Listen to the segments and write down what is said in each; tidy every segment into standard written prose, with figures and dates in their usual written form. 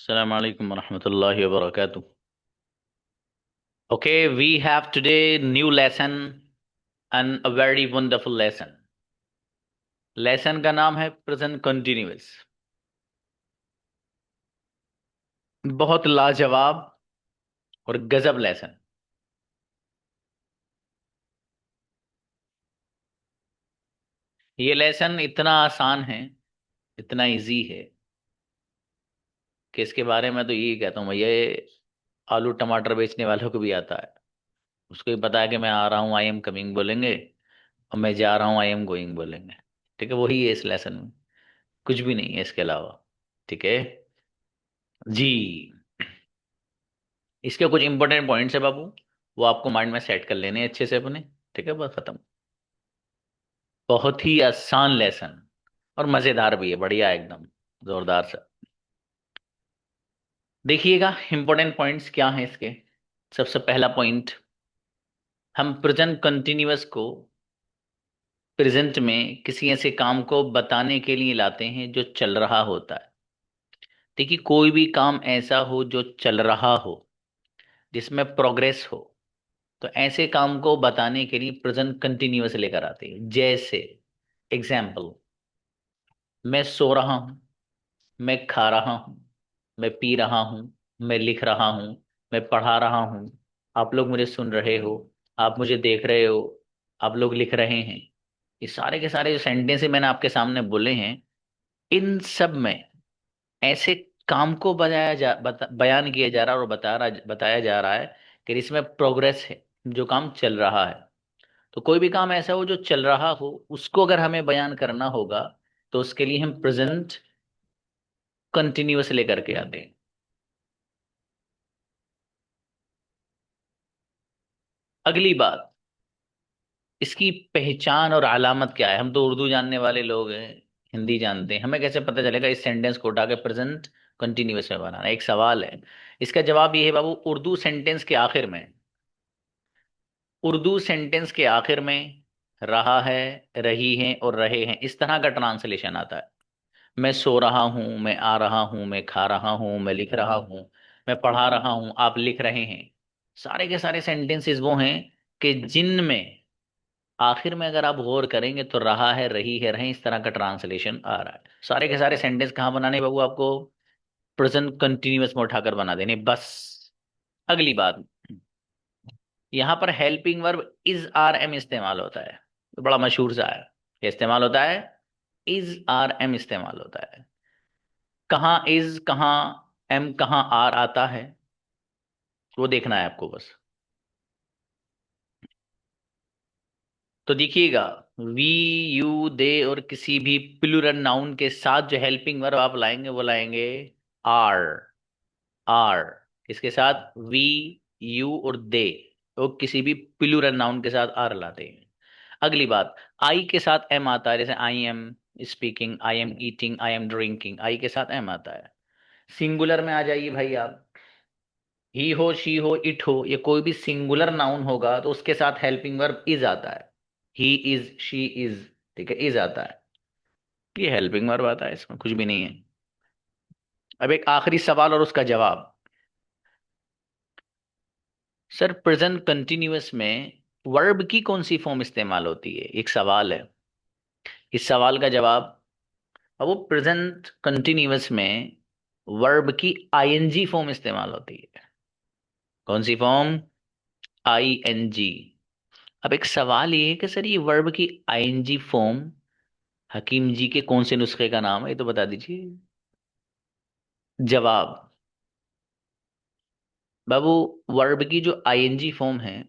Assalamu alaikum warahmatullahi wabarakatuh. Okay, we have today new lesson and a very wonderful lesson. Lesson का नाम है present continuous. बहुत लाजवाब और गजब लेसन। ये लेसन इतना आसान है, इतना इजी है कि इसके बारे में तो यही कहता हूँ भैया, ये आलू टमाटर बेचने वालों को भी आता है। उसको भी पता है कि मैं आ रहा हूँ, आई एम कमिंग बोलेंगे, और मैं जा रहा हूँ, आई एम गोइंग बोलेंगे। ठीक है, वही है इस लेसन में, कुछ भी नहीं है इसके अलावा। ठीक है जी। इसके कुछ इंपॉर्टेंट पॉइंट्स है बाबू, वो आपको माइंड में सेट कर लेने हैं अच्छे से अपने। ठीक है, बस खत्म। बहुत ही आसान लेसन और मजेदार भी है, बढ़िया एकदम जोरदार सा। देखिएगा इंपॉर्टेंट पॉइंट्स क्या हैं इसके। सबसे पहला पॉइंट, हम प्रेजेंट कंटिन्यूअस को प्रेजेंट में किसी ऐसे काम को बताने के लिए लाते हैं जो चल रहा होता है। देखिए, कोई भी काम ऐसा हो जो चल रहा हो, जिसमें प्रोग्रेस हो, तो ऐसे काम को बताने के लिए प्रेजेंट कंटिन्यूअस लेकर आते हैं। जैसे एग्जाम्पल, मैं सो रहा हूं, मैं खा रहा हूं, मैं पी रहा हूं, मैं लिख रहा हूं, मैं पढ़ा रहा हूं, आप लोग मुझे सुन रहे हो, आप मुझे देख रहे हो, आप लोग लिख रहे हैं। ये सारे के सारे जो सेंटेंस मैंने आपके सामने बोले हैं, इन सब में ऐसे काम को बयान किया जा रहा है और बताया जा रहा है कि इसमें प्रोग्रेस है, जो काम चल रहा है। तो कोई भी काम ऐसा हो जो चल रहा हो, उसको अगर हमें बयान करना होगा, तो उसके लिए हम प्रेजेंट कंटिन्यूअस लेकर के आते हैं। अगली बात, इसकी पहचान और अलामत क्या है। हम तो उर्दू जानने वाले लोग हैं, हिंदी जानते हैं, हमें कैसे पता चलेगा इस सेंटेंस को उठा के प्रेजेंट कंटिन्यूअस में बनाना। एक सवाल है, इसका जवाब ये है बाबू, उर्दू सेंटेंस के आखिर में, उर्दू सेंटेंस के आखिर में रहा है, रही है और रहे हैं, इस तरह का ट्रांसलेशन आता है। मैं सो रहा हूं, मैं आ रहा हूं, मैं खा रहा हूं, मैं लिख रहा हूं, मैं पढ़ा रहा हूं, आप लिख रहे हैं। सारे के सारे सेंटेंसेस वो हैं कि जिनमें आखिर में अगर आप गौर करेंगे तो रहा है, रही है, रहे, इस तरह का ट्रांसलेशन आ रहा है। सारे के सारे सेंटेंस कहाँ बनाने बाबू आपको, प्रेजेंट कंटिन्यूअस में उठाकर बना देने बस। अगली बात, यहाँ पर helping verb is are am इस्तेमाल होता है। तो बड़ा मशहूर सा है, क्या इस्तेमाल होता है, इज आर एम इस्तेमाल होता है। कहाँ इज, कहाँ एम, कहाँ आर आता है, वो देखना है आपको बस। तो देखिएगा, वी, यू, दे और किसी भी प्लूरल नाउन के साथ जो हेल्पिंग वर्ब आप लाएंगे वो लाएंगे आर। आर इसके साथ वी, यू और दे, तो किसी भी प्लूरल नाउन के साथ आर लाते हैं। अगली बात, आई के साथ एम आता है, जैसे I am speaking, I am eating, I am drinking, I के साथ एम आता है। सिंगुलर में आ जाइए भाई आप, ही हो, शी हो, इट हो, ये कोई भी सिंगुलर नाउन होगा तो उसके साथ हेल्पिंग वर्ब इज आता है। ही इज, शी इज, ठीक है, इज आता है, ये हेल्पिंग वर्ब आता है, इसमें कुछ भी नहीं है। अब एक आखिरी सवाल और उसका जवाब। सर, प्रेजेंट कंटिन्यूअस में वर्ब की कौन सी फॉर्म इस्तेमाल होती है, एक सवाल है। इस सवाल का जवाब, अब वो प्रेजेंट कंटिन्यूअस में वर्ब की आईएनजी फॉर्म इस्तेमाल होती है। कौन सी फॉर्म, आईएनजी। अब एक सवाल ये है कि सर ये वर्ब की आईएनजी फॉर्म हकीम जी के कौन से नुस्खे का नाम है, ये तो बता दीजिए। जवाब, बाबू, वर्ब की जो आईएनजी फॉर्म है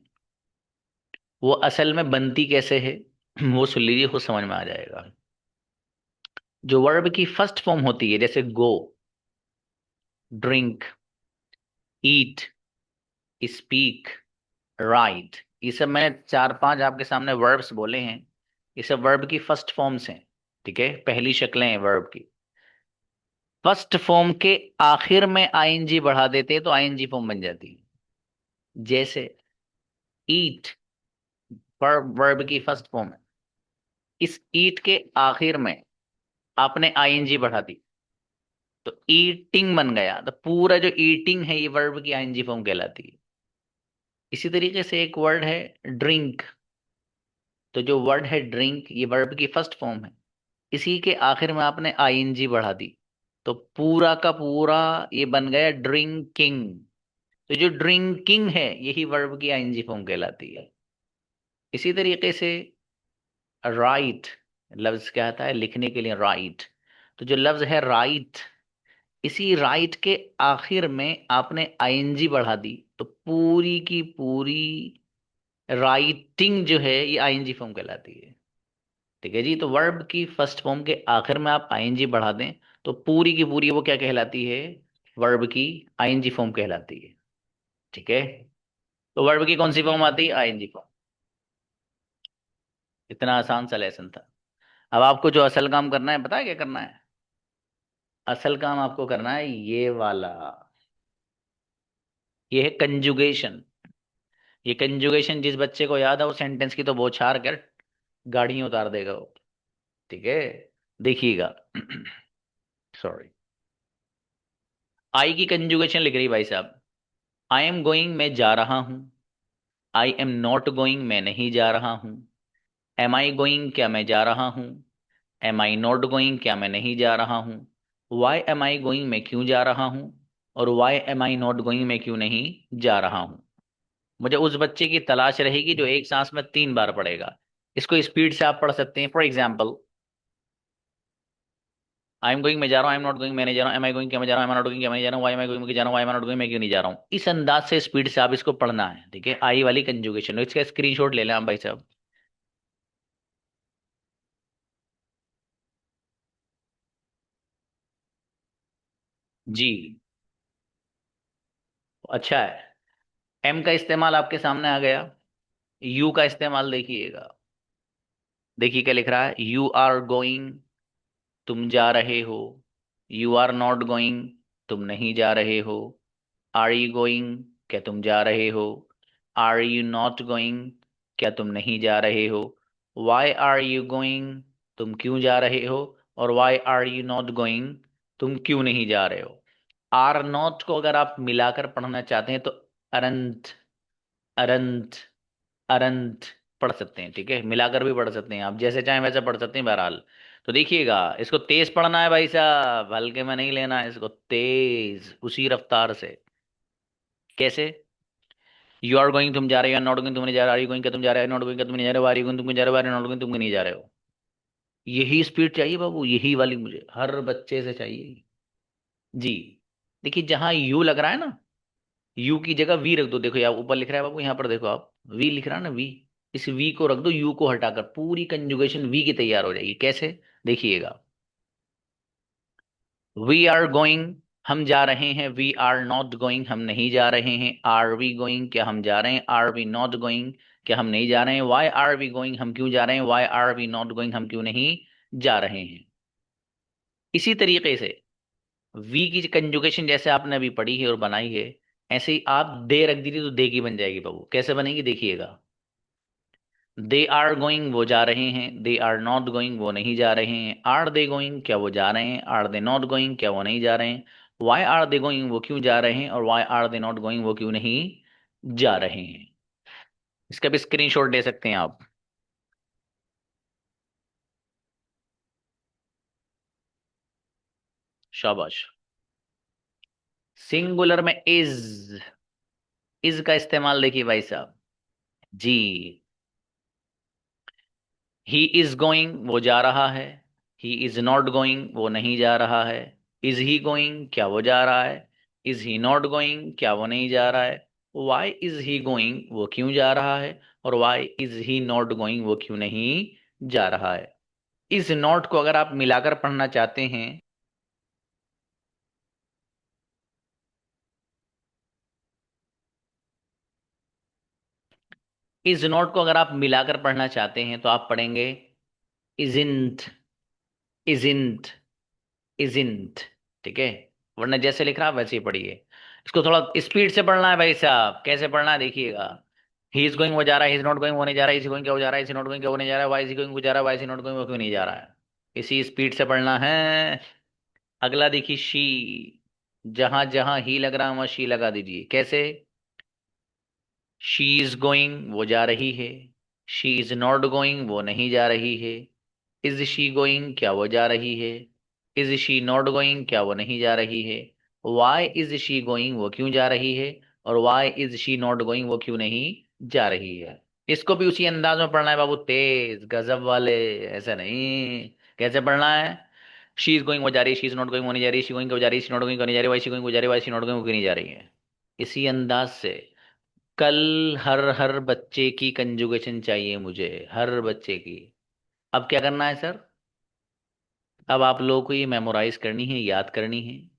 वो असल में बनती कैसे है, वो सुन लीजिए, खुद समझ में आ जाएगा। जो वर्ब की फर्स्ट फॉर्म होती है, जैसे गो, ड्रिंक, ईट, स्पीक, राइट, ये सब मैंने चार पांच आपके सामने वर्ब्स बोले हैं, ये सब वर्ब की फर्स्ट फॉर्म्स हैं। ठीक है, पहली शक्लें हैं वर्ब की। फर्स्ट फॉर्म के आखिर में आईएनजी बढ़ा देते तो आईएनजी फॉर्म बन जाती है। जैसे ईट, वर्ब की फर्स्ट फॉर्म है, इस ईट के आखिर में आपने आईएनजी बढ़ा दी, तो ईटिंग बन गया, तो पूरा जो ईटिंग है ये वर्ब की आईएनजी फॉर्म कहलाती है। इसी तरीके से एक वर्ड है ड्रिंक। तो जो वर्ड है ड्रिंक ये वर्ब की फर्स्ट फॉर्म है। इसी के आखिर में आपने आईएनजी बढ़ा दी, तो पूरा का पूरा ये बन गया ड्रिंकिंग। तो जो ड्रिंकिंग है यही वर्ब की आईएनजी फॉर्म कहलाती है। इसी तरीके से राइट, लफ्ज क्या आता है लिखने के लिए राइट। तो जो लफ्ज है राइट, इसी राइट के आखिर में आपने आईएनजी बढ़ा दी, तो पूरी की पूरी राइटिंग जो है ये आईएनजी फॉर्म कहलाती है। ठीक है जी। तो वर्ब की फर्स्ट फॉर्म के आखिर में आप आईएनजी बढ़ा दें, तो पूरी की पूरी वो क्या कहलाती है, वर्ब की आईएनजी फॉर्म कहलाती है। ठीक है। तो वर्ब की कौन सी फॉर्म आती है, आईएनजी फॉर्म। इतना आसान सा लेसन था। अब आपको जो असल काम करना है, पता है क्या करना है? असल काम आपको करना है ये वाला, ये है कंजुगेशन। ये कंजुगेशन जिस बच्चे को याद है वो सेंटेंस की तो बौछार कर गाड़ी उतार देगा वो। ठीक है, देखिएगा। सॉरी। आई की कंजुगेशन लिख रही भाई साहब। आई एम गोइंग मैं जा रहा हूं। आई एम नॉट गोइंग मैं नहीं जा रहा हूं। एम आई गोइंग क्या मैं जा रहा हूं। एम आई नॉट गोइंग क्या मैं नहीं जा रहा हूं। वाई एम आई गोइंग मैं क्यों जा रहा हूं। और why am I not going मैं क्यों नहीं जा रहा हूं। मुझे उस बच्चे की तलाश रहेगी जो एक सांस में 3 बार पढ़ेगा। इसको स्पीड से आप पढ़ सकते हैं। For example, I am going मैं जा रहा हूँ, आई एम नॉट गोइंग मैं नहीं जा रहा हूँ, एम आई गोइंग क्या मैं जा रहा हूँ, एम आई नॉट गोइंग क्या मैं नहीं जा रहा हूँ, वाई एम आई गोइंग मैं जा रहा हूँ, वाई एम नॉट गोइंग मैं क्यों नहीं जा रहा हूँ। इस अंदाज से स्पीड से आप इसको पढ़ना है। ठीक है, आई वाली कंजुगेशन, इसका स्क्रीनशॉट ले लें आप भाई साहब। जी, अच्छा है। एम का इस्तेमाल आपके सामने आ गया। यू का इस्तेमाल देखिएगा। देखिए क्या लिख रहा है, यू आर गोइंग तुम जा रहे हो। यू आर नॉट गोइंग तुम नहीं जा रहे हो। आर यू गोइंग क्या तुम जा रहे हो। आर यू नॉट गोइंग क्या तुम नहीं जा रहे हो। वाई आर यू गोइंग तुम क्यों जा रहे हो। और why are you not going तुम क्यों नहीं जा रहे हो। आर नॉट को अगर आप मिलाकर पढ़ना चाहते हैं तो अरंत, अरंत, अरंत पढ़ सकते हैं। ठीक है, मिलाकर भी पढ़ सकते हैं, आप जैसे चाहें वैसे पढ़ सकते हैं बहरहाल। तो देखिएगा, इसको तेज पढ़ना है भाई साहब, हल्के में नहीं लेना है इसको, तेज उसी रफ्तार से। कैसे? यू आर गोइंग तुम जा रहे हो, नॉट गोइंग तुम नहीं जा रहे, आर यू गोइंग क्या तुम जा रहे हो, नॉट गोइंग क्या तुम नहीं जा रहे हो, आर यू गोइंग तुम जा रहे हो, आर यू नॉट गोइंग तुम नहीं जा रहे हो। यही स्पीड चाहिए बाबू, यही वाली मुझे हर बच्चे से चाहिए। जी। देखिए जहां यू लग रहा है ना, यू की जगह वी रख दो। देखो यार ऊपर लिख रहा है बाबू, यहाँ पर देखो आप, वी लिख रहा है ना, वी। इस वी को रख दो, यू को हटाकर पूरी कंजुगेशन वी की तैयार हो जाएगी। कैसे? देखिएगा, वी आर गोइंग हम जा रहे हैं, वी आर नॉट गोइंग हम नहीं जा रहे हैं। आर वी गोइंग क्या हम जा रहे हैं, आर वी नॉट गोइंग क्या हम नहीं जा रहे हैं। वाई आर वी गोइंग हम क्यों जा रहे हैं, why are we not going हम क्यों नहीं जा रहे हैं। इसी तरीके से वी की कंजुगेशन जैसे आपने अभी पढ़ी है और बनाई है, ऐसे ही आप दे रख दीजिए तो दे की बन जाएगी बाबू। कैसे बनेगी देखिएगा, दे आर गोइंग वो जा रहे हैं, दे आर नॉट गोइंग वो नहीं जा रहे हैं। आर दे गोइंग क्या वो जा रहे हैं, आर दे नॉट गोइंग क्या वो नहीं जा रहे हैं। वाई आर दे गोइंग वो क्यों जा रहे हैं, और why are they not going वो क्यों नहीं जा रहे हैं। इसका भी स्क्रीनशॉट ले सकते हैं आप। शाबाश। सिंगुलर में इज का इस्तेमाल देखिए भाई साहब। जी, ही इज गोइंग वो जा रहा है। ही इज नॉट गोइंग वो नहीं जा रहा है। इज ही गोइंग क्या वो जा रहा है। इज ही नॉट गोइंग क्या वो नहीं जा रहा है। वाई इज ही गोइंग वो क्यों जा रहा है। और why is he not going वो क्यों नहीं जा रहा है। इस नॉट को अगर आप मिलाकर पढ़ना चाहते हैं, इस नॉट को अगर आप मिलाकर पढ़ना चाहते हैं तो आप पढ़ेंगे इजिंट, इजिंट, इजिंट। ठीक है, वरना जैसे लिख रहा है वैसे ही पढ़िए। इसको थोड़ा स्पीड से पढ़ना है भाई साहब। कैसे पढ़ना है देखिएगा, ही इज गोइंग वो जा रहा है, ही इज नॉट गोइंग वो नहीं जा रहा है, इज गोइंग क्या वो जा रहा है, इज नॉट गोइंग क्या वो नहीं जा रहा है, वाई इज गोइंग वो जा रहा है, वाई इज नॉट गोइंग वो क्यों नहीं जा रहा है। इसी स्पीड से पढ़ना है। अगला देखिए शी, जहां जहां ही लग रहा है वहां शी लगा दीजिए। कैसे? शी इज गोइंग, वो जा रही है। शी इज नॉट गोइंग, वो नहीं जा रही है। इज शी गोइंग, क्या वो जा रही है? इज शी नॉट गोइंग, क्या वो नहीं जा रही है? वाई इज शी गोइंग, वो क्यों जा रही है? और why is she not going, वो क्यों नहीं जा रही है? इसको भी उसी अंदाज में पढ़ना है बाबू, तेज गजब वाले। ऐसा नहीं। कैसे पढ़ना है? शी इज गोइंग, वो जा रही है। शी इज नॉट गोइंग, वो नहीं जा रही। शी गोइंग, वो जा रही है। शी नॉट गोइंग, वो नहीं जा रही। वाई शी गोइंग, वो जा रही है। वाई शी नॉट गोइंग, वो क्यों नहीं जा रही है? इसी अंदाज से कल हर हर बच्चे की कंजुगेशन चाहिए मुझे, हर बच्चे की। अब क्या करना है सर? अब आप लोगों को ये मेमोराइज करनी है, याद करनी है।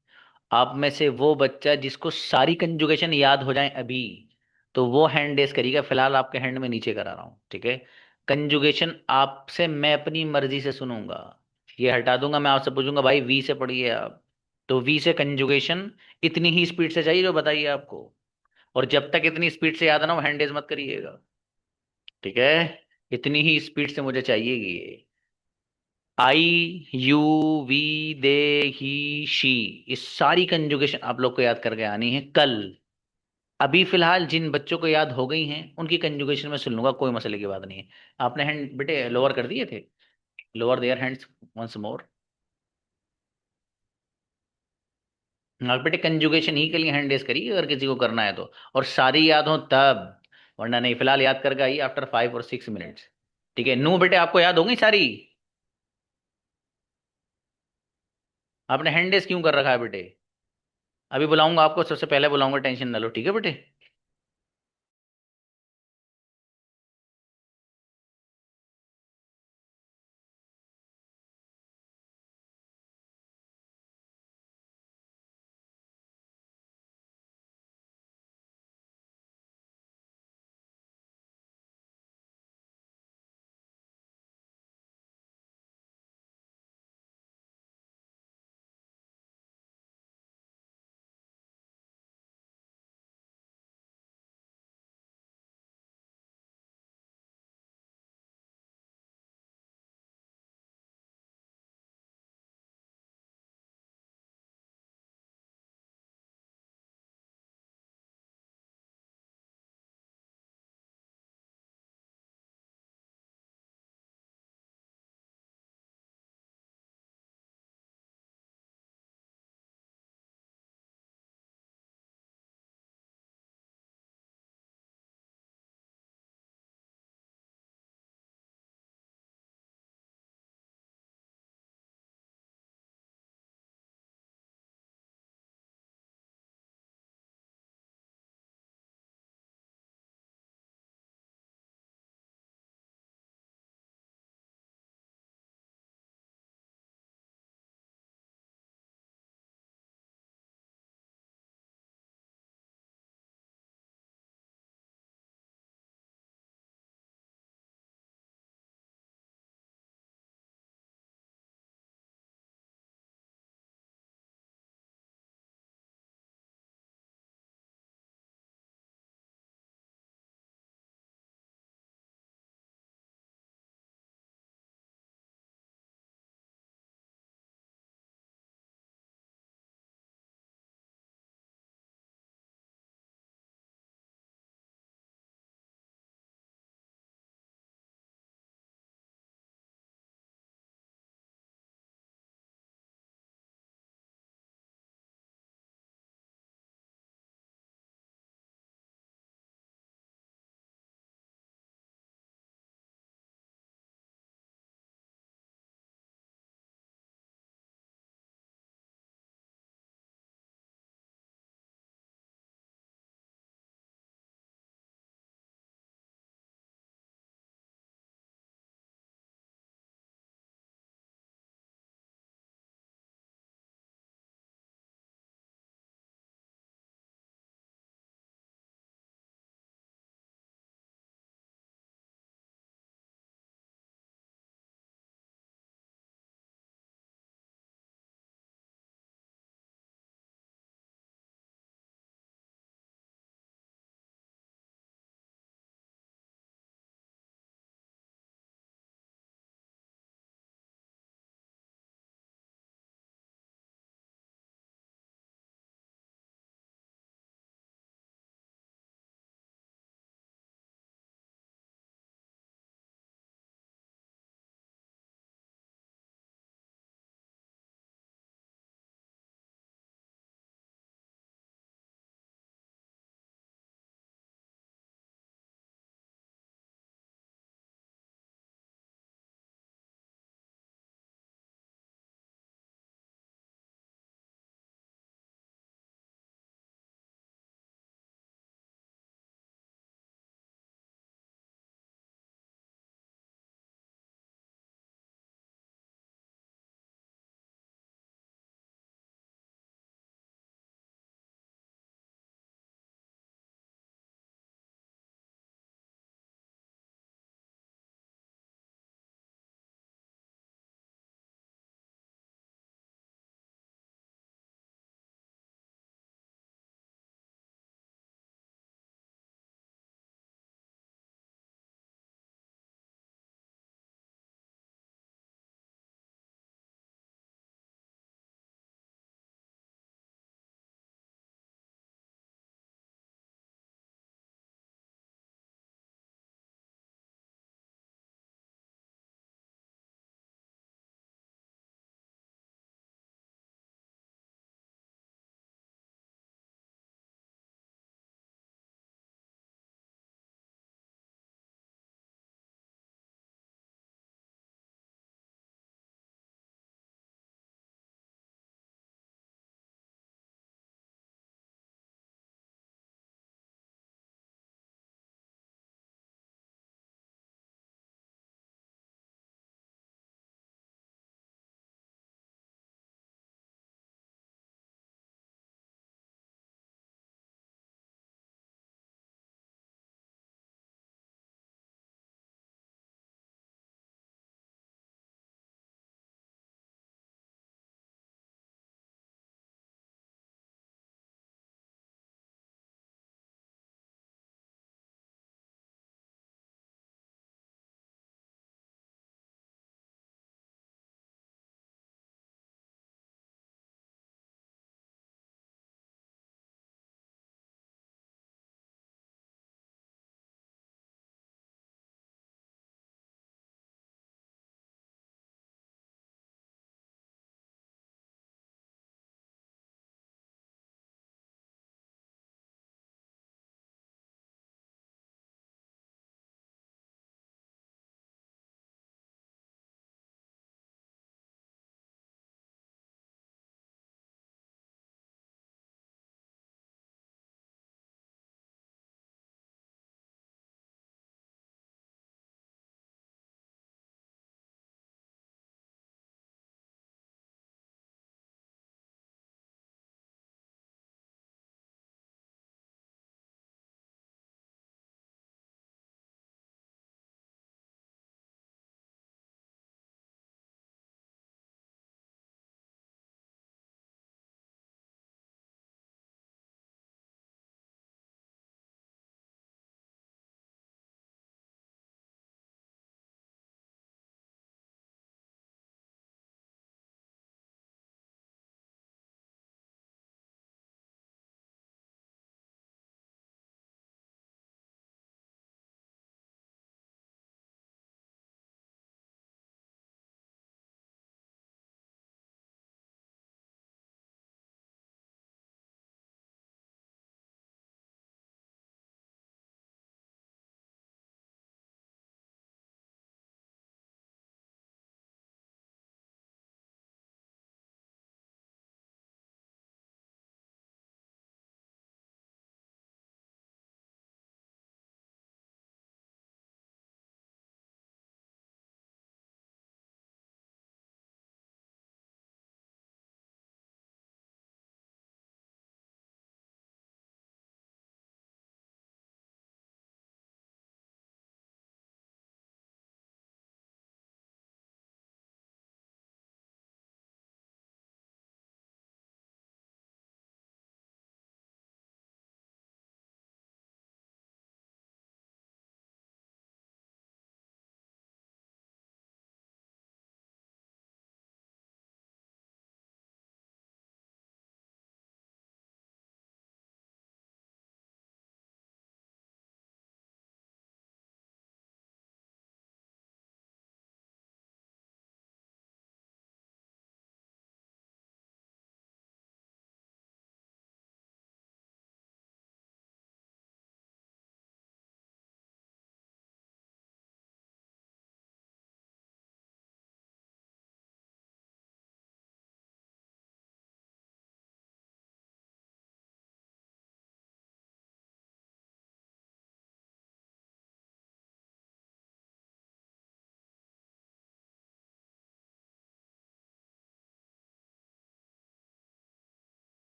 आप में से वो बच्चा जिसको सारी कंजुगेशन याद हो जाए अभी, तो वो हैंड रेस करिएगा। फिलहाल आपके हैंड में नीचे करा रहा हूं, ठीक है? कंजुगेशन आपसे मैं अपनी मर्जी से सुनूंगा। ये हटा दूंगा, मैं आपसे पूछूंगा भाई वी से पढ़िए आप। तो वी से कंजुगेशन इतनी ही स्पीड से चाहिए जो बताइए आपको। और जब तक इतनी स्पीड से याद ना हो हैंड रेस मत करिएगा, ठीक है? इतनी ही स्पीड से मुझे चाहिएगी ये। I, you, we, they, he, she, इस सारी कंजुगेशन आप लोग को याद करके आनी है कल। अभी फिलहाल जिन बच्चों को याद हो गई हैं उनकी कंजुगेशन में सुन लूंगा, कोई मसले की बात नहीं है। आपने हैंड बेटे लोअर कर दिए थे? Lower their hands once more. हाँ बेटे, कंजुगेशन ही के लिए हैंड रेस करिए अगर किसी को करना है तो। और सारी याद हो तब, वरना नहीं। फिलहाल याद करके आइए आफ्टर 5 और 6 मिनट्स। ठीक है? नू बेटे आपको याद होंगी सारी? आपने हैंड रेस क्यों कर रखा है बेटे? अभी बुलाऊंगा आपको, सबसे पहले बुलाऊंगा, टेंशन ना लो, ठीक है बेटे?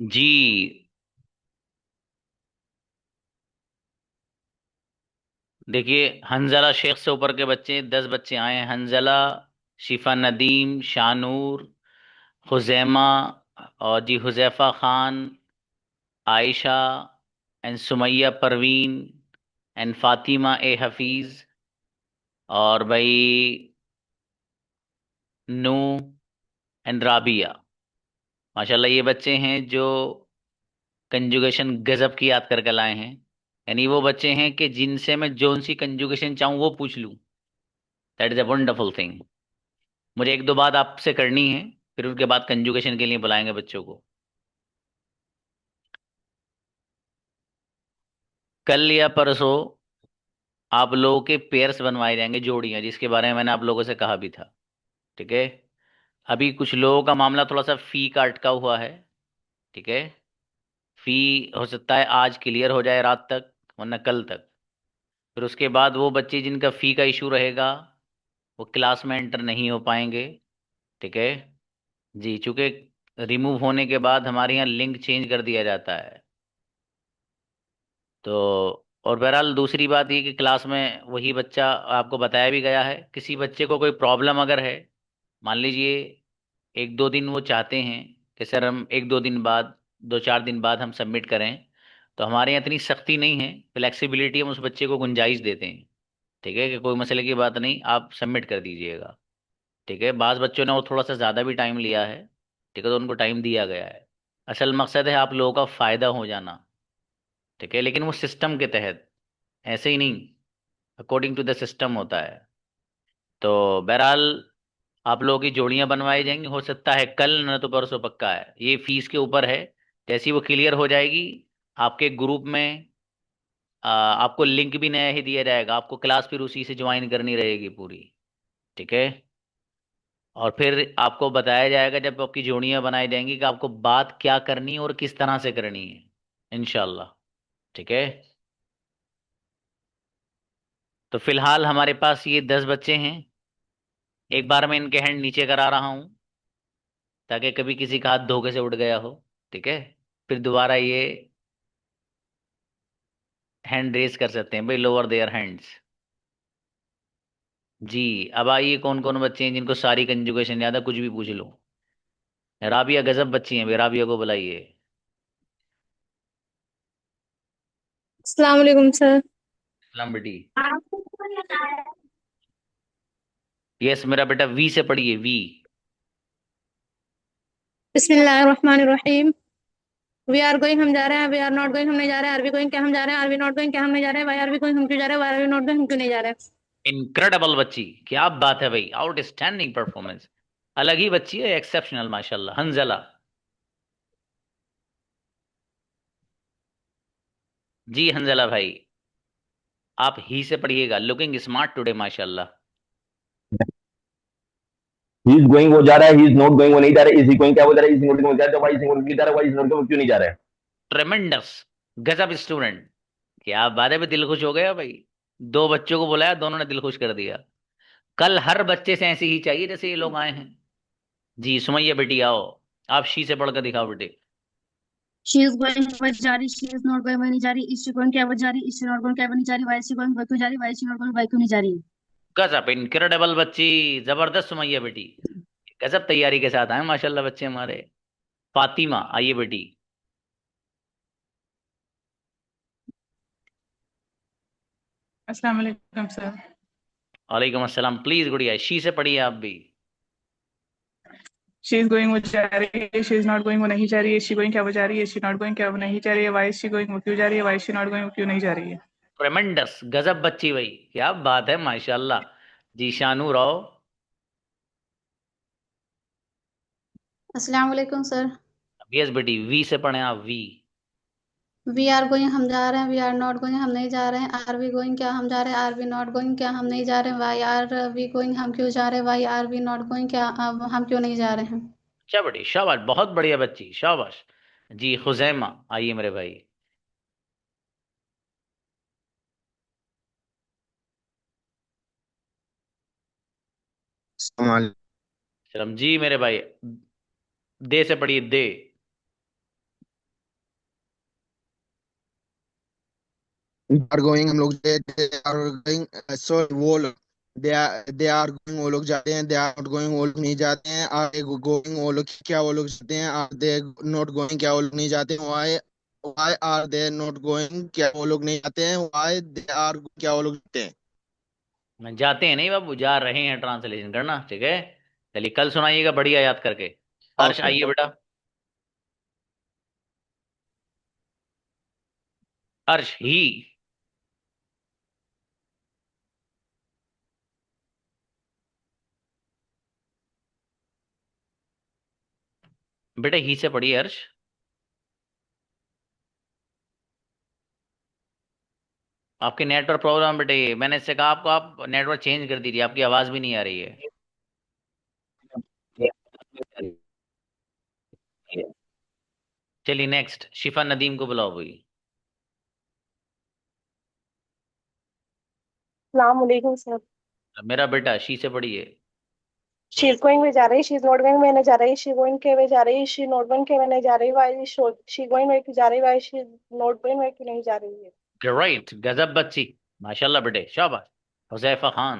जी। देखिए, हंजला शेख से ऊपर के बच्चे 10 बच्चे आए हैं। हंजला, शिफा नदीम, शानूर, हुजैमा, और जी हुजैफा खान, आयशा, एंड सुमैया परवीन, एंड फातिमा ए हफीज, और भाई नू, एंड राबिया। माशाल्लाह, ये बच्चे हैं जो कंजुगेशन गजब की याद करके लाए हैं। यानी वो बच्चे हैं कि जिनसे मैं जोन सी कंजुगेशन चाहूँ वो पूछ लूँ। That is a wonderful thing. मुझे एक दो बात आपसे करनी है, फिर उसके बाद कंजुगेशन के लिए बुलाएंगे बच्चों को। कल या परसों आप लोगों के पेयर्स बनवाए जाएंगे, जोड़ियां, जिसके बारे में मैंने आप लोगों से कहा भी था। ठीक है। अभी कुछ लोगों का मामला थोड़ा सा फी का अटका हुआ है। ठीक है। फी हो सकता है आज क्लियर हो जाए रात तक, वरना कल तक। फिर उसके बाद वो बच्चे जिनका फी का इशू रहेगा वो क्लास में एंटर नहीं हो पाएंगे। ठीक है। जी, चूंकि रिमूव होने के बाद हमारे यहाँ लिंक चेंज कर दिया जाता है। तो और बहरहाल दूसरी बात ये कि क्लास में वही बच्चा, आपको बताया भी गया है, किसी बच्चे को कोई प्रॉब्लम अगर है, मान लीजिए एक दो दिन वो चाहते हैं कि सर हम एक दो दिन बाद, 2-4 दिन बाद हम सबमिट करें, तो हमारे यहाँ इतनी सख्ती नहीं है, फ्लेक्सिबिलिटी, हम उस बच्चे को गुंजाइश देते हैं। ठीक है, कि कोई मसले की बात नहीं, आप सबमिट कर दीजिएगा। ठीक है। बाज़ बच्चों ने वो थोड़ा सा ज़्यादा भी टाइम लिया है। ठीक है, तो उनको टाइम दिया गया है। असल मकसद है आप लोगों का फ़ायदा हो जाना। ठीक है, लेकिन वो सिस्टम के तहत, ऐसे ही नहीं, अकॉर्डिंग टू द सिस्टम होता है। तो बहरहाल आप लोगों की जोड़ियां बनवाई जाएंगी, हो सकता है कल, न तो परसों, पक्का है। ये फीस के ऊपर है। जैसी वो क्लियर हो जाएगी, आपके ग्रुप में आपको लिंक भी नया ही दिया जाएगा। आपको क्लास फिर उसी से ज्वाइन करनी रहेगी पूरी। ठीक है। और फिर आपको बताया जाएगा जब आपकी जोड़ियां बनाई जाएंगी कि आपको बात क्या करनी है और किस तरह से करनी है, इंशाल्लाह। ठीक है। तो फिलहाल हमारे पास ये 10 बच्चे हैं। एक बार मैं इनके हैंड नीचे करा रहा हूं, ताकि कभी किसी का हाथ धोखे से उठ गया हो। ठीक है। फिर दोबारा ये हैंड रेस कर सकते हैं भाई, लोअर देयर हैंड्स। जी। अब आइए, कौन कौन बच्चे हैं जिनको सारी कंजुगेशन याद है, कुछ भी पूछ लो। राबिया गजब बच्ची हैं भाई, राबिया को बुलाइए। अस्सलाम वालेकुम सर। सलाम बेटी। यस मेरा बेटा, वी से पढ़िए, वी। बिस्मिल्लाहिर्रहमानिर्रहीम। वी आर गोइंग, हम जा रहे हैं। वी आर नॉट गोइंग, हम नहीं जा रहे हैं। आर वी गोइंग, क्या हम जा रहे हैं। आर वी नॉट गोइंग, क्या हम नहीं जा रहे हैं। वाई आर वी गोइंग, हम क्यों जा रहे हैं। Why are we not going, हम क्यों नहीं जा रहे हैं। इनक्रेडिबल बच्ची, क्या बात है भाई, आउटस्टैंडिंग परफॉर्मेंस। अलग ही बच्ची है, एक्सेप्शनल माशाल्लाह। हंजला। जी हंजला भाई, आप ही से पढ़िएगा। लुकिंग स्मार्ट टुडे माशाल्लाह। ही इज गोइंग वो जा रहा है, ही इज नॉट गोइंग वो नहीं जा रहा है, इज ही गोइंग क्या वो जा रहा है, इज नॉट गोइंग वो जा रहा है, वाई इज नॉट क्यों जा रहा है, वाई इज नॉट वो क्यों नहीं जा रहा है। ट्रेमेंडस, गजब स्टूडेंट। क्या बात है भाई, दिल खुश हो गया भाई। दो बच्चों को बुलाया, दोनों ने दिल खुश कर दिया। कल हर बच्चे से ऐसे ही चाहिए जैसे ये लोग आए हैं। जी सुमैया बेटी आओ, आप शी से पढ़कर दिखाओ बेटे। शी इज गोइंग वो जा रही, शी इज नॉट गोइंग वो नहीं जा रही, इज शी गोइंग क्या वो जा रही, इज शी नॉट गोइंग क्या वो नहीं जा रही, वाई इज शी गोइंग वो क्यों जा रही, why is she not going why क्यों नहीं जा रही। गजब, इनक्रेडिबल बच्ची, जबरदस्त सुमैया बेटी। गजब तैयारी के साथ आए माशाल्लाह बच्चे हमारे। फातिमा आइए बेटी। अस्सलाम वालेकुम सर। वालेकुम अस्सलाम। प्लीज गुड़िया, शी से पढ़िए आप भी। शी इज गोइंग वो जा रही है, शी इज नॉट गोइंग वो नहीं जा रही है, शी गोइंग क्या वो जा रही है, शी नॉट गोइंग क्या वो नहीं जा रही है, वाई शी गोइंग वो क्यों जा रही है, वाई शी नॉट गोइंग वो क्यों नहीं जा रही है। ट्रेमेंडस, गजब बच्ची भाई, क्या बात है माशाल्लाह। जी शानू राव। अस्सलाम वालेकुम सर। यस बेटी, वी से पढ़े आप, वी। वी आर गोइंग, हम जा रहे हैं। वी आर नॉट गोइंग, हम नहीं जा रहे हैं। आर वी गोइंग, क्या हम जा रहे हैं। आर वी नॉट गोइंग, क्या हम नहीं जा रहे हैं। वाई आर वी गोइंग, हम क्यों जा रहे हैं। Why are we not going, क्या हम क्यों नहीं जा रहे हैं। क्या बेटी, शाबाश, बहुत बढ़िया बच्ची, शाबाश। जी खुजैमा आइए मेरे भाई। इस्तेमाल। शर्म जी मेरे भाई, दे से पढ़िए, दे। आर गोइंग हम लोग दे आर गोइंग, सो वो लोग दे आर गोइंग वो लोग जाते हैं, दे आर नॉट गोइंग वो लोग नहीं जाते हैं, आर दे गोइंग वो लोग क्या वो लोग जाते हैं, आर दे नॉट गोइंग क्या वो लोग नहीं जाते हैं, why why are they not going क्या वो लोग नहीं जाते हैं, व्हाई दे आर क्या वो लोग जाते हैं। जाते हैं नहीं बाबू, जा रहे हैं, ट्रांसलेशन करना, ठीक है। चलिए कल सुनाइएगा बढ़िया याद करके। हर्ष ओके। आइए बेटा। हर्ष ही। बेटा ही से पढ़िए हर्ष। आपके नेटवर्क प्रॉब्लम बेटे, ये मैंने इससे कहा आपको, आप नेटवर्क चेंज कर दीजिए, आपकी आवाज भी नहीं आ रही है। चलिए नेक्स्ट, शिफा नदीम को बुलाओ भाई। सलामकुम सर। मेरा बेटा शी से पढ़िए। शी इज गोइंग वे जा रही, शी इज नॉट गोइंग वे नहीं जा रही, शी गोइंग के वे जा रही, शी नॉट गोइंग के वे नहीं जा रही, वाई शी गोइंग वे की जा रही, वाई शी नॉट गोइंग वे की नहीं जा रही है। ग्रेट, गजब बच्ची, माशाल्लाह बेटे, शाबाश। हुजैफा खान।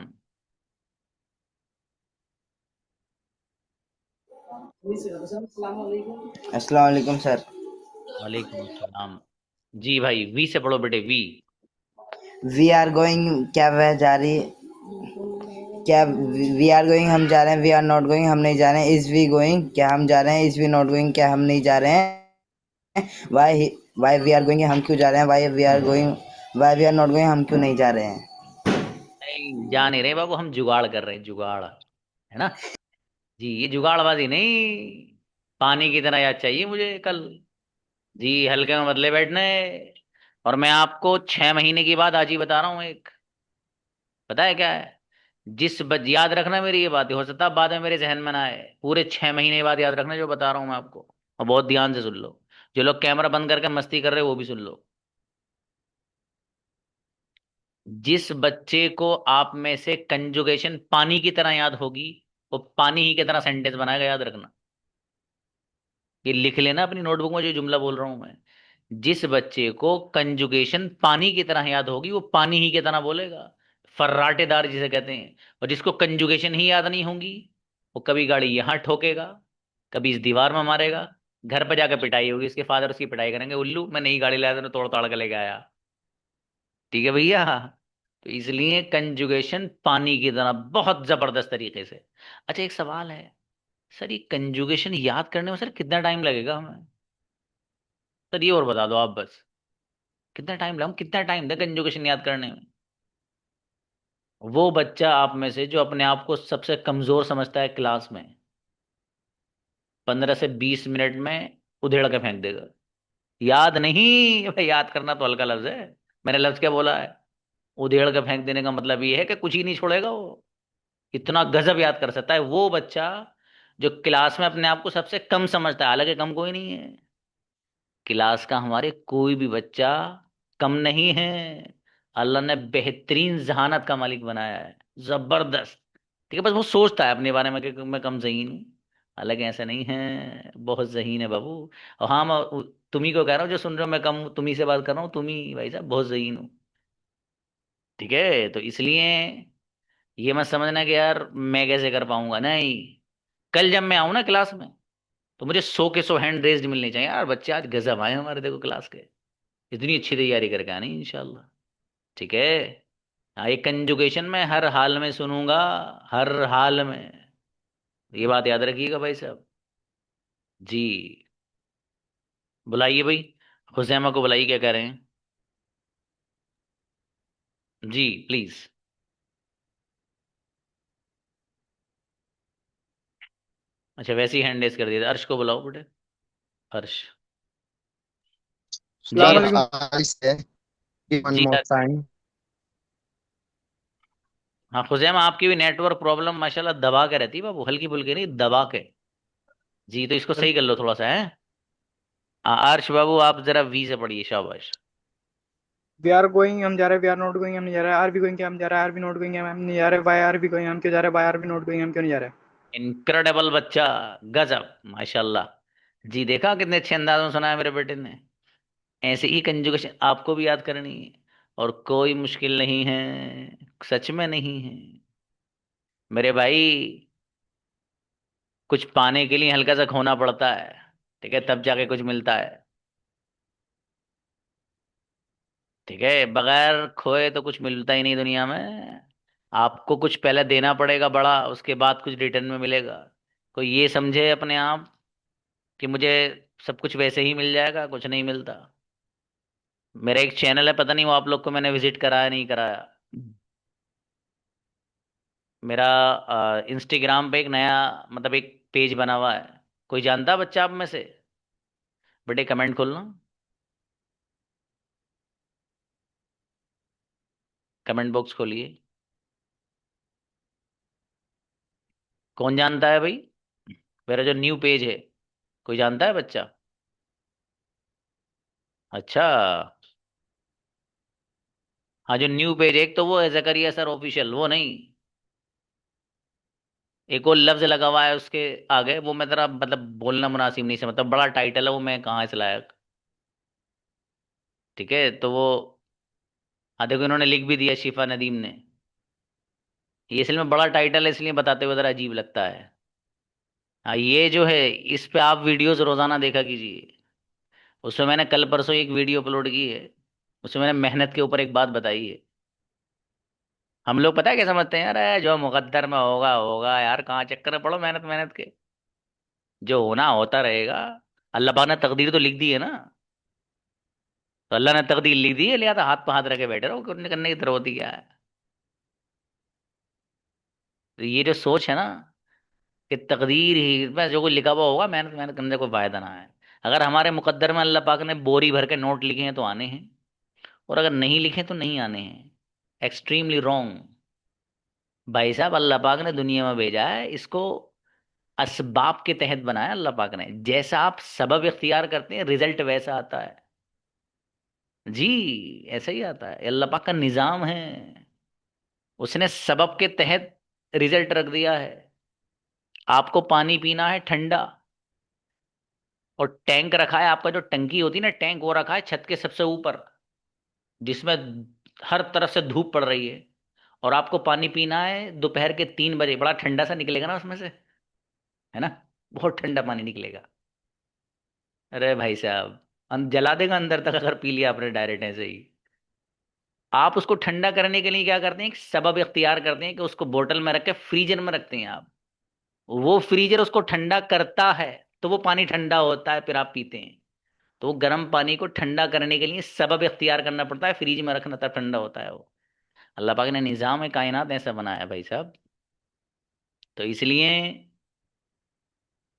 अस्सलाम वालेकुम सर। वालेकुम अस्सलाम। जी भाई, वी से पढ़ो बेटे, वी। वी आर गोइंग क्या वह जा रही, क्या वी आर गोइंग हम जा रहे हैं, वी आर नॉट गोइंग हम नहीं जा रहे हैं, इज वी गोइंग क्या हम जा रहे हैं, इज वी नॉट गोइंग क्या हम नहीं जा रहे हैं, why why we are going हम क्यों जा रहे हैं, why we are going why we are not going हम क्यों नहीं जा रहे हैं। नहीं जा नहीं रहे बाबू, हम जुगाड़ कर रहे हैं, जुगाड़, है ना। जी ये जुगाड़बाजी नहीं, पानी की तरह याद चाहिए मुझे कल। जी हल्के में बदले बैठने। और मैं आपको 6 महीने की बात आज ही बता रहा हूँ एक। पता है क्या है? याद रखना मेरी ये बात, हो सकता है बाद में मेरे जहन में ना आए, पूरे 6 महीने बाद याद रखना जो बता रहा हूँ मैं आपको। और बहुत ध्यान से सुन लो, जो लोग कैमरा बंद करके मस्ती कर रहे हो वो भी सुन लो। जिस बच्चे को आप में से कंजुगेशन पानी की तरह याद होगी, वो पानी ही की तरह सेंटेंस बनाएगा, याद रखना। ये लिख लेना अपनी नोटबुक में जो जुमला बोल रहा हूं मैं। जिस बच्चे को कंजुगेशन पानी की तरह याद होगी, वो पानी ही की तरह बोलेगा, फर्राटेदार जिसे कहते हैं। और जिसको कंजुगेशन ही याद नहीं होगी, वो कभी गाड़ी यहां ठोकेगा, कभी इस दीवार में मारेगा, घर पर जाकर पिटाई होगी, इसके फादर उसकी पिटाई करेंगे, उल्लू मैं नई गाड़ी लाया था, तोड़ ताड़ के लेके आया। ठीक है भैया। तो इसलिए कंजुगेशन पानी की तरह बहुत जबरदस्त तरीके से। अच्छा एक सवाल है, सर ये कंजुगेशन याद करने में सर कितना टाइम लगेगा हमें? सर ये और बता दो आप बस, कितना टाइम लगा, कितना टाइम दे कंजुगेशन याद करने में? वो बच्चा आप में से जो अपने आप को सबसे कमजोर समझता है क्लास में, 15 से 20 मिनट में उधेड़ के फेंक देगा। याद नहीं भाई, याद करना तो हल्का लफ्ज है। मैंने लफ्ज क्या बोला है? उधेड़ के फेंक देने का मतलब ये है कि कुछ ही नहीं छोड़ेगा वो। इतना गजब याद कर सकता है वो बच्चा जो क्लास में अपने आप को सबसे कम समझता है, हालांकि कम कोई नहीं है क्लास का, हमारे कोई भी बच्चा कम नहीं है। अल्लाह ने बेहतरीन जहानत का मालिक बनाया है, जबरदस्त। ठीक है, बस वो सोचता है अपने बारे में कि मैं कम ज़हीन हूँ, हालांकि ऐसा नहीं है, बहुत ज़हीन है बाबू। और हाँ मैं तुम्ही को कह रहा हूँ, जो सुन रहे हो, मैं कम हूँ, तुम्ही से बात कर रहा हूँ, तुम्ही भाई साहब बहुत ज़हीन हूँ। ठीक है, तो इसलिए ये मत समझना कि यार मैं कैसे कर पाऊंगा, नहीं। कल जब मैं आऊँ ना क्लास में, तो मुझे 100 के 100 हैंड रेज्ड मिलने चाहिए, यार बच्चे आज गजब आए हमारे, देखो क्लास के, इतनी अच्छी तैयारी करके आनी इंशाल्लाह। ठीक है। हाँ, ये कंजुगेशन में हर हाल में सुनूंगा, हर हाल में, ये बात याद रखिएगा भाई साहब। जी बुलाइए भाई, हुसैमा को बुलाइए, क्या कह रहे हैं? जी प्लीज। अच्छा वैसे ही हैंड रेज कर दिया, अर्श को बुलाओ बेटे, अर्श। जी sir Arsh. I say one जी more time. हाँ हुसैमा, आपकी भी नेटवर्क प्रॉब्लम माशाल्लाह दबा के रहती है बाबू, हल्की फुल्की नहीं, दबा के। जी तो इसको सही कर लो थोड़ा सा है। हाँ अर्श बाबू, आप जरा वी से पढ़िए, शाबाश। वी आर गोइंग हम जा रहे हैं, वी आर नॉट गोइंग हम नहीं जा रहे, आर वी गोइंग क्या हम जा रहे हैं, आर वी नॉट गोइंग हम नहीं जा रहे, वाई आर वी गोइंग हम क्यों जा रहे हैं, why are we not going हम क्यों नहीं जा रहे। इनक्रेडिबल बच्चा, गजब, माशाल्लाह। जी देखा कितने अच्छे अंदाज में सुना है मेरे बेटे ने। ऐसे ही कंजुगेशन आपको भी याद करनी है। और कोई मुश्किल नहीं है, सच में नहीं है मेरे भाई। कुछ पाने के लिए हल्का सा खोना पड़ता है, ठीक है, तब जाके कुछ मिलता है। ठीक है, बगैर खोए तो कुछ मिलता ही नहीं दुनिया में। आपको कुछ पहले देना पड़ेगा बड़ा, उसके बाद कुछ रिटर्न में मिलेगा। कोई ये समझे अपने आप कि मुझे सब कुछ वैसे ही मिल जाएगा, कुछ नहीं मिलता। मेरा एक चैनल है, पता नहीं वो आप लोग को मैंने विजिट कराया नहीं कराया। मेरा इंस्टाग्राम पे एक नया, मतलब एक पेज बना हुआ है। कोई जानता बच्चा आप में से? बेटे कमेंट खोलना, कमेंट बॉक्स खोलिए। कौन जानता है भाई? मेरा जो न्यू पेज है, कोई जानता है बच्चा? अच्छा। हाँ, जो न्यू पेज है, एक तो वो है जकरिया सर ऑफिशियल, वो नहीं, एक और लफ्ज लगा हुआ है उसके आगे, वो मैं जरा मतलब बोलना मुनासिब नहीं, से मतलब बड़ा टाइटल है वो, मैं कहाँ इस लायक। ठीक है, तो वो, हाँ देखो इन्होंने लिख भी दिया, शिफा नदीम ने। ये असल में बड़ा टाइटल है, इसलिए बताते हुए जरा अजीब लगता है। हाँ, ये जो है, इस पे आप वीडियोस रोजाना देखा कीजिए। उसमें मैंने कल परसों एक वीडियो अपलोड की है, उसमें मैंने मेहनत के ऊपर एक बात बताई है। हम लोग पता है क्या समझते हैं, अरे जो मुकद्दर में होगा होगा यार, कहाँ चक्कर में पड़ो मेहनत मेहनत के, जो होना होता रहेगा। अल्लाह पाक ने तकदीर तो लिख दी है ना, तो अल्लाह ने तकदीर लिख दी है, लिया तो हाथ पे हाथ रखे बैठे रहो, करने की जरूरत ही क्या है। तो ये जो सोच है ना, कि तकदीर ही बस, जो कुछ लिखा हुआ होगा, मेहनत मेहनत करने का कोई फायदा ना है। अगर हमारे मुकद्दर में अल्लाह पाक ने बोरी भर के नोट लिखे हैं तो आने हैं, और अगर नहीं लिखे तो नहीं आने हैं। Extremely wrong. भाई साहब, अल्लाह पाक ने दुनिया में भेजा है, इसको असबाब के तहत बनाया अल्लाह पाक ने। जैसा आप सबब इख्तियार करते हैं, रिजल्ट वैसा आता है। जी, ऐसा ही आता है, अल्लाह पाक का निजाम है। उसने सबब के तहत रिजल्ट रख दिया है। आपको पानी पीना है ठंडा, और टैंक रखा है, आपका जो टंकी होती है ना, टैंक वो रखा है छत के सबसे ऊपर, जिसमें हर तरफ से धूप पड़ रही है। और आपको पानी पीना है दोपहर के 3 बजे, बड़ा ठंडा सा निकलेगा ना उसमें से, है ना, बहुत ठंडा पानी निकलेगा। अरे भाई साहब, जला देगा अंदर तक अगर पी लिया आपने डायरेक्ट ऐसे ही। आप उसको ठंडा करने के लिए क्या करते हैं, एक सबब इख्तियार करते हैं कि उसको बोतल में रख के फ्रीजर में रखते हैं आप। वो फ्रीजर उसको ठंडा करता है, तो वो पानी ठंडा होता है, फिर आप पीते हैं। तो वो गर्म पानी को ठंडा करने के लिए सबब इख्तियार करना पड़ता है, फ्रिज में रखना तब ठंडा होता है वो। अल्लाह पाक ने निजाम है कायनात ऐसा बनाया भाई साहब। तो इसलिए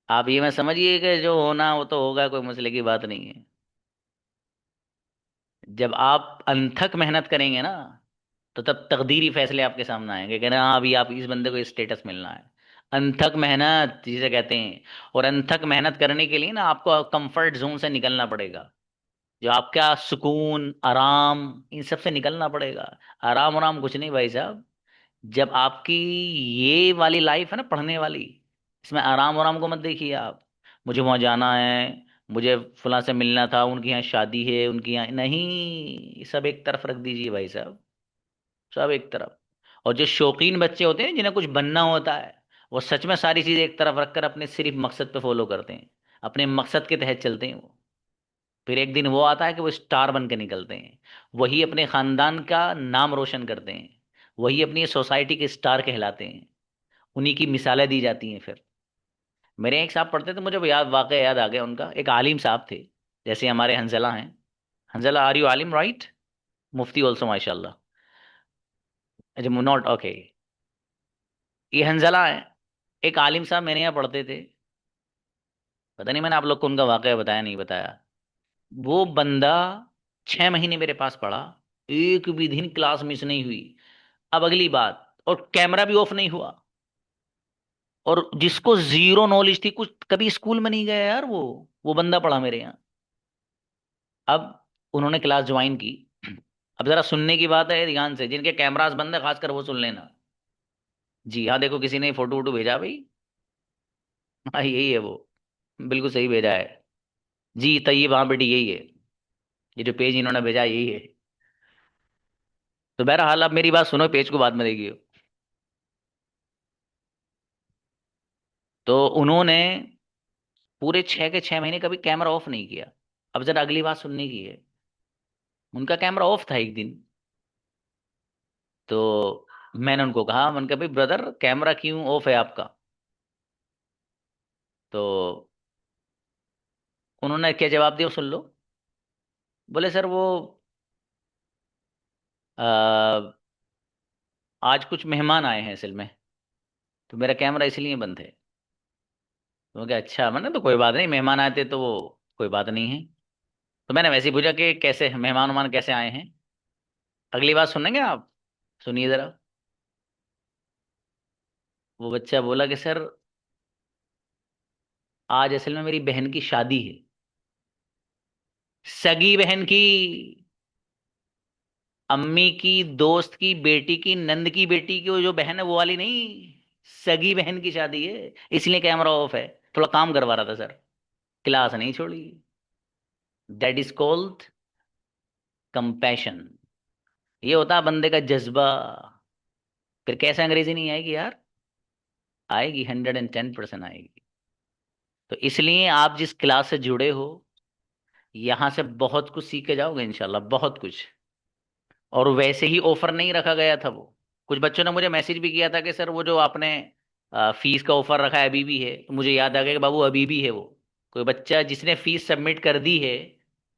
आप ये मैं समझिए कि जो होना वो तो होगा, कोई मसले की बात नहीं है। जब आप अनथक मेहनत करेंगे ना, तो तब तकदीरी फैसले आपके सामने आएंगे कि ना, हाँ अभी आप इस बंदे को स्टेटस मिलना है। अनथक मेहनत जिसे कहते हैं। और अनथक मेहनत करने के लिए ना, आपको कंफर्ट जोन से निकलना पड़ेगा। जो आपका सुकून आराम, इन सब से निकलना पड़ेगा। आराम आराम कुछ नहीं भाई साहब। जब आपकी ये वाली लाइफ है ना, पढ़ने वाली, इसमें आराम आराम को मत देखिए आप। मुझे वहां जाना है, मुझे फलां से मिलना था, उनके यहाँ शादी है, उनके यहाँ नहीं, सब एक तरफ रख दीजिए भाई साहब, सब एक तरफ। और जो शौकीन बच्चे होते हैं जिन्हें कुछ बनना होता है, वो सच में सारी चीज एक तरफ रखकर अपने सिर्फ मकसद पे फॉलो करते हैं, अपने मकसद के तहत चलते हैं वो। फिर एक दिन वो आता है कि वो स्टार बन के निकलते हैं। वही अपने खानदान का नाम रोशन करते हैं, वही अपनी सोसाइटी के स्टार कहलाते हैं। उन्हीं की मिसालें दी जाती हैं फिर। मेरे एक साहब पढ़ते थे, मुझे वो याद, वाकई याद आ गया उनका, एक आलिम साहब थे, जैसे हमारे हंजला हैं। हंजला, आर यू आलिम राइट? मुफ्ती ऑल्सो माशाल्लाह। अच्छा, नॉट ओके। ये हंजला है, एक आलिम साहब मेरे यहाँ पढ़ते थे। पता नहीं मैंने आप लोग को उनका वाकया बताया नहीं बताया। वो बंदा 6 महीने मेरे पास पढ़ा, एक भी दिन क्लास मिस नहीं हुई। अब अगली बात, और कैमरा भी ऑफ नहीं हुआ। और जिसको जीरो नॉलेज थी, कुछ कभी स्कूल में नहीं गया यार, वो बंदा पढ़ा मेरे यहाँ। अब उन्होंने क्लास ज्वाइन की। अब जरा सुनने की बात है ध्यान से, जिनके कैमरास बंद है खासकर वो सुन लेना। जी हाँ, देखो किसी ने फोटो वोटो भेजा भाई। हाँ यही है वो, बिल्कुल सही भेजा है। जी तैयब, हाँ बेटी यही है, ये जो पेज इन्होंने भेजा यही है। तो बहरहाल अब मेरी बात सुनो, पेज को बाद में देखिए। तो उन्होंने पूरे 6 के 6 महीने कभी कैमरा ऑफ नहीं किया। अब जरा अगली बात सुनने की है। उनका कैमरा ऑफ था एक दिन, तो मैंने उनको कहा, मैंने कहा भाई ब्रदर कैमरा क्यों ऑफ है आपका? तो उन्होंने क्या जवाब दिया सुन लो। बोले सर वो आ, आज कुछ मेहमान आए हैं असल में, तो मेरा कैमरा इसलिए बंद है। तो मैं कहा अच्छा, मैंने तो कोई बात नहीं, मेहमान आए थे तो वो कोई बात नहीं है। तो मैंने वैसे ही पूछा कि कैसे मेहमान उमान कैसे आए हैं। अगली बात सुनेंगे आप? सुनिए जरा। वो बच्चा बोला कि सर आज असल में मेरी बहन की शादी है, सगी बहन की, अम्मी की दोस्त की बेटी की, नंद की बेटी की, वो जो बहन है वो वाली नहीं, सगी बहन की शादी है, इसलिए कैमरा ऑफ है। थोड़ा काम करवा रहा था सर, क्लास नहीं छोड़ी। That is called compassion. ये होता है बंदे का जज्बा। फिर कैसे अंग्रेजी नहीं आएगी यार? आएगी, 110% आएगी। तो इसलिए आप जिस क्लास से जुड़े हो, यहां से बहुत कुछ सीख के जाओगे इंशाल्लाह, बहुत कुछ। और वैसे ही ऑफर नहीं रखा गया था वो। कुछ बच्चों ने मुझे मैसेज भी किया था कि सर वो जो आपने फीस का ऑफर रखा है अभी भी है। तो मुझे याद आ गया कि बाबू अभी भी है वो। कोई बच्चा जिसने फीस सबमिट कर दी है,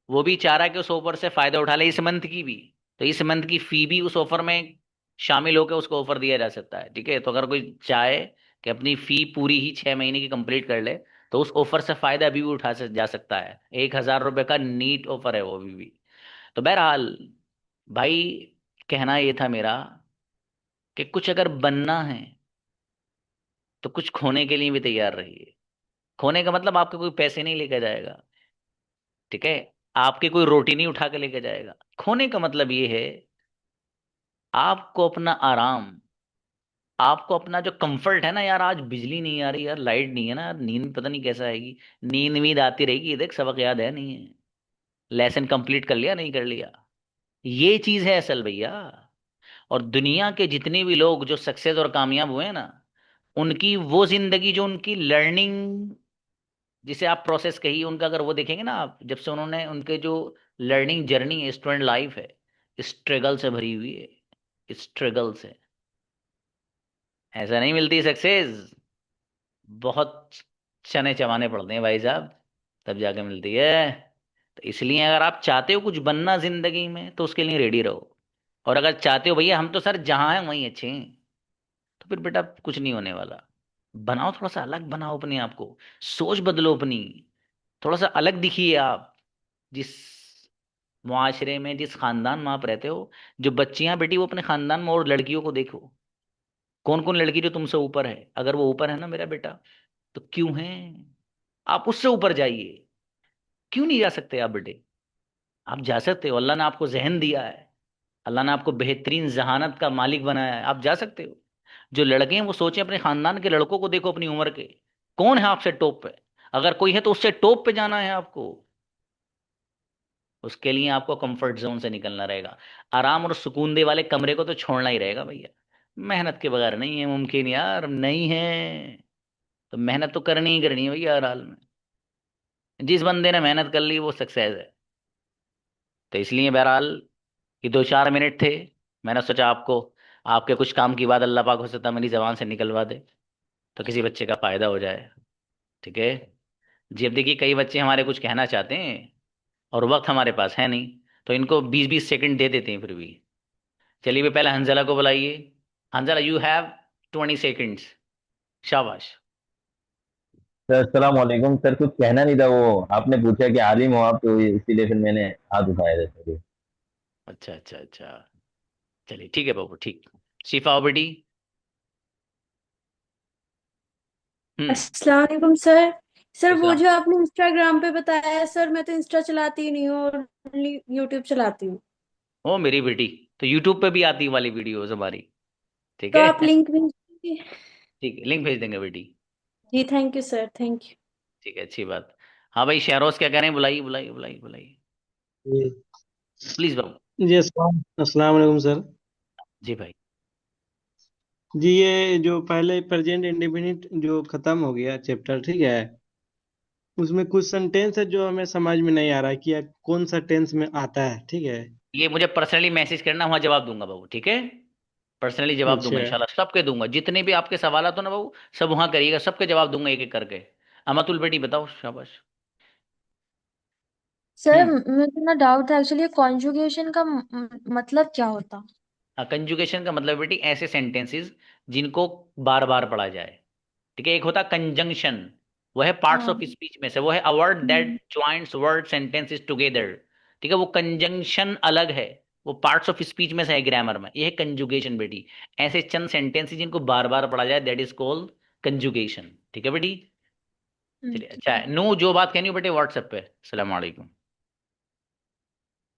वो भी चाह रहा है कि उस ऑफर से फायदा उठा ले, इस मंथ की भी। तो इस मंथ की फी भी उस ऑफर में शामिल होकर उसको ऑफर दिया जा सकता है। ठीक है, तो अगर कोई चाहे कि अपनी फी पूरी ही 6 महीने की कंप्लीट कर ले, तो उस ऑफर से फायदा अभी भी जा सकता है। 1,000 रुपये का नीट ऑफर है वो अभी भी। तो बहरहाल भाई, कहना ये था मेरा कि कुछ अगर बनना है तो कुछ खोने के लिए भी तैयार रहिए। खोने का मतलब आपके कोई पैसे नहीं लेकर जाएगा, ठीक है? आपके कोई रोटी नहीं उठा के लेके जाएगा। खोने का मतलब ये है, आपको अपना आराम, आपको अपना जो कंफर्ट है ना यार, आज बिजली नहीं आ रही यार, लाइट नहीं है ना यार, नींद पता नहीं कैसा आएगी। नींद वींद आती रहेगी, देख सबक याद है नहीं है, लेसन कंप्लीट कर लिया नहीं कर लिया, ये चीज है असल भैया। और दुनिया के जितने भी लोग जो सक्सेस और कामयाब हुए हैं ना, उनकी वो जिंदगी जो उनकी लर्निंग, जिसे आप प्रोसेस कहिए, उनका अगर वो देखेंगे ना आप, जब से उन्होंने उनके जो लर्निंग जर्नी है, स्टूडेंट लाइफ है, स्ट्रगल से भरी हुई है, स्ट्रगल से। ऐसा नहीं मिलती सक्सेस, बहुत चने चबाने पड़ते हैं भाई साहब, तब जाके मिलती है। तो इसलिए अगर आप चाहते हो कुछ बनना जिंदगी में, तो उसके लिए रेडी रहो। और अगर चाहते हो भैया हम तो सर जहाँ हैं वहीं अच्छे हैं, तो फिर बेटा कुछ नहीं होने वाला। बनाओ, थोड़ा सा अलग बनाओ अपने आप को, सोच बदलो अपनी, थोड़ा सा अलग दिखिए आप। जिस मुआशरे में, जिस खानदान में आप रहते हो, जो बच्चियां बेटी वो अपने खानदान में, और लड़कियों को देखो, कौन कौन लड़की जो तुमसे ऊपर है। अगर वो ऊपर है ना मेरा बेटा, तो क्यों है? आप उससे ऊपर जाइए। क्यों नहीं जा सकते आप बेटे? आप जा सकते हो, अल्लाह ने आपको जहन दिया है, अल्लाह ने आपको बेहतरीन जहानत का मालिक बनाया है, आप जा सकते हो। जो लड़के हैं वो सोचें, अपने खानदान के लड़कों को देखो अपनी उम्र के, कौन है आपसे टॉप पे? अगर कोई है तो उससे टॉप पे जाना है आपको। उसके लिए आपको कंफर्ट जोन से निकलना रहेगा। आराम और सुकून दे वाले कमरे को तो छोड़ना ही रहेगा भैया। मेहनत के बगैर नहीं है मुमकिन यार, नहीं है। तो मेहनत तो करनी ही करनी है भैया हर हाल में। जिस बंदे ने मेहनत कर ली वो सक्सेस है। तो इसलिए बहरहाल, ये 2-4 मिनट थे, मैंने सोचा आपको, आपके कुछ काम की बात अल्लाह पाक हो सकता है मेरी जबान से निकलवा दे, तो किसी बच्चे का फायदा हो जाए। ठीक है जी। अब देखिए, कई बच्चे हमारे कुछ कहना चाहते हैं और वक्त हमारे पास है नहीं, तो इनको 20-20 सेकंड दे देते हैं फिर भी। चलिए भी पहले हंजला को बुलाइए। Hanzala, you have 20 seconds. शाबाश। सर अस्सलाम वालेकुम। सर कुछ कहना नहीं था, वो आपने पूछा कि आलिम हो आप, तो इसीलिए फिर मैंने हाथ उठाया था सर। अच्छा अच्छा अच्छा, चलिए ठीक है बाबू, ठीक। शिफा आओ बेटी। हम्म। अस्सलाम वालेकुम सर। सर वो इस्लाम। जो आपने इंस्टाग्राम पे बताया है सर, मैं तो इंस्टा चलाती ही नहीं हूँ और यूट्यूब चलाती हूँ। ओ मेरी बेटी, तो यूट्यूब पे भी आती वाली वीडियोस हमारी, ठीक तो है? आप लिंक भेज दीजिए। ठीक है, लिंक भेज देंगे बेटी। जी thank you sir, thank you. ठीक है, अच्छी बात। हाँ भाई, शहरोज क्या कह रहे हैं? बुलाइए बुलाइए बुलाइए बुलाइए, जी प्लीज बाबू। जी, अस्सलाम अस्सलाम वालेकुम सर। जी भाई। जी ये जो पहले प्रेजेंट इंडेफिनिट जो खत्म हो गया चैप्टर, ठीक है, उसमें कुछ सेंटेंस है जो हमें समझ में नहीं आ रहा है कि यह कौन सा टेंस में आता है, ठीक है। ये मुझे पर्सनली मैसेज करना, वहां जवाब दूंगा बाबू, ठीक है। पर्सनली जवाब दूंगा अच्छा इंशाल्लाह, सबके दूंगा, जितने भी आपके सवाल हो ना बाबू, सब वहां करिएगा, सबके जवाब दूंगा एक एक करके। अमातुल बेटी बताओ, शाबाश। सर हम्म। मुझे ना डाउट है एक्चुअली, कॉन्जुगेशन का मतलब क्या होता? कंजुगेशन का मतलब बेटी ऐसे सेंटेंसेस जिनको बार बार पढ़ा जाए, ठीक है। एक होता कंजंक्शन, वो है पार्ट्स हाँ। ऑफ स्पीच में से, वो है a word that hmm. Joints word sentences together, ठीक है। वो कंजंक्शन अलग है, वो पार्ट्स ऑफ स्पीच में से है ग्रामर में, ये है कंजुगेशन बेटी। ऐसे चंद सेंटेंसेस जिनको बार बार पढ़ा जाए, दैट इज कॉल्ड कंजुगेशन, ठीक है बेटी। चलिए, ठीक अच्छा है। है नो, जो बात कहनी हो बेटे व्हाट्सएप पे। अस्सलाम वालेकुम।